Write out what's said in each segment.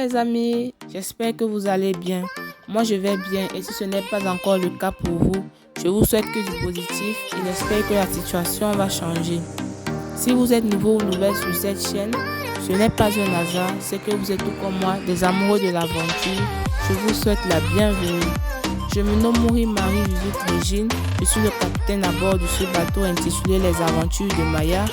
mes amis, j'espère que vous allez bien. Moi je vais bien et si ce n'est pas encore le cas pour vous, je vous souhaite que du positif et j'espère que la situation va changer. Si vous êtes nouveau ou nouvelle sur cette chaîne, ce n'est pas un hasard, c'est que vous êtes tout comme moi, des amoureux de l'aventure. Je vous souhaite la bienvenue. Je me nomme Marie-Judith Régine, je suis le capitaine à bord de ce bateau intitulé Les Aventures de Maya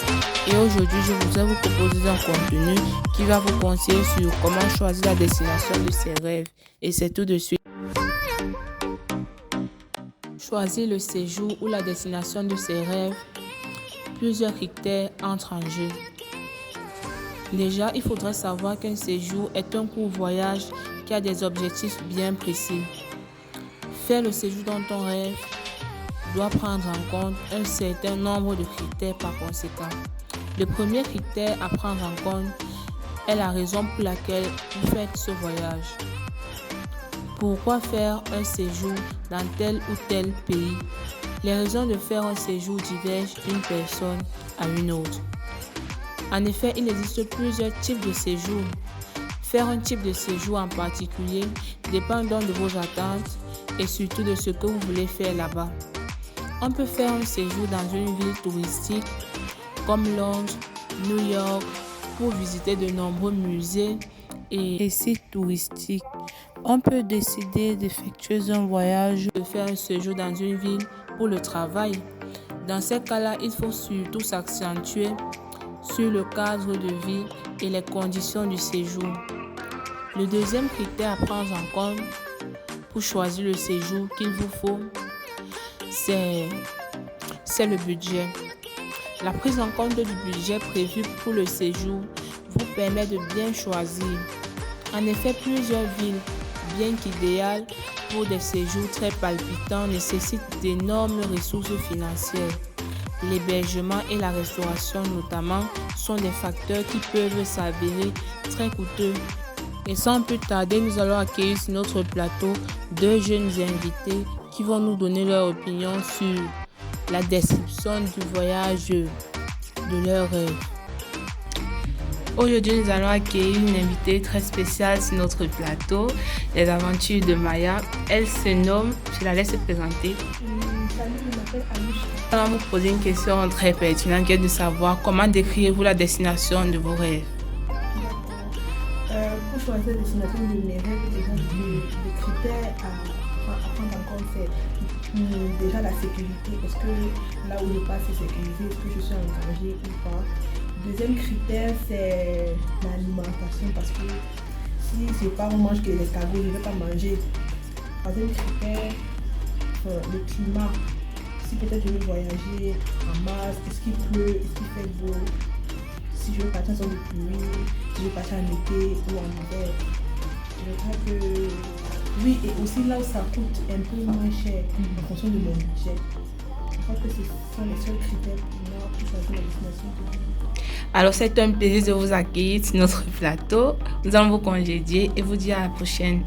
et aujourd'hui je voudrais vous proposer un contenu qui va vous conseiller sur comment choisir la destination de ses rêves et c'est tout de suite. Choisir le séjour ou la destination de ses rêves, plusieurs critères entrent en jeu. Déjà, il faudrait savoir qu'un séjour est un court voyage qui a des objectifs bien précis. Faire le séjour dans ton rêve doit prendre en compte un certain nombre de critères par conséquent. Le premier critère à prendre en compte est la raison pour laquelle vous faites ce voyage. Pourquoi faire un séjour dans tel ou tel pays? Les raisons de faire un séjour divergent d'une personne à une autre. En effet, il existe plusieurs types de séjours. Faire un type de séjour en particulier dépend donc de vos attentes et surtout de ce que vous voulez faire là-bas. On peut faire un séjour dans une ville touristique comme Londres, New York pour visiter de nombreux musées et sites touristiques. On peut décider d'effectuer un voyage, de faire un séjour dans une ville pour le travail. Dans ces cas-là, il faut surtout s'accentuer sur le cadre de vie et les conditions du séjour. Le deuxième critère à prendre en compte pour choisir le séjour qu'il vous faut, c'est le budget. La prise en compte du budget prévu pour le séjour vous permet de bien choisir. En effet, plusieurs villes, bien qu'idéales pour des séjours très palpitants, nécessitent d'énormes ressources financières. L'hébergement et la restauration notamment sont des facteurs qui peuvent s'avérer très coûteux. Et sans plus tarder, nous allons accueillir sur notre plateau deux jeunes invités qui vont nous donner leur opinion sur la description du voyage de leur rêve. Aujourd'hui, nous allons accueillir une invitée très spéciale sur notre plateau, Les Aventures de Maya. Elle se nomme, je la laisse se présenter. Salut, je m'appelle Anouche. On va vous poser une question très pertinente qui est de savoir comment décrivez-vous la destination de vos rêves. Pour choisir la destination de mes rêves, déjà, le critère à prendre en compte, c'est déjà la sécurité. Est-ce que là où je passe, c'est sécurisé? Est-ce que je suis en danger ou pas? Deuxième critère, c'est l'alimentation. Parce que si je pars, on mange que les escargots, je ne vais pas manger. Troisième critère, le climat. Si peut-être je veux voyager en masse, est-ce qu'il pleut, est-ce qu'il fait beau? Si je veux partir en de pluie, si je veux partir en été ou en hiver. Je crois que oui, et aussi là où ça coûte un peu moins cher en fonction de mon budget. Je crois que ce sont les seuls critères pour moi pour choisir la destination de vie. Alors, c'est un plaisir de vous accueillir sur notre plateau. Nous allons vous congédier et vous dire à la prochaine.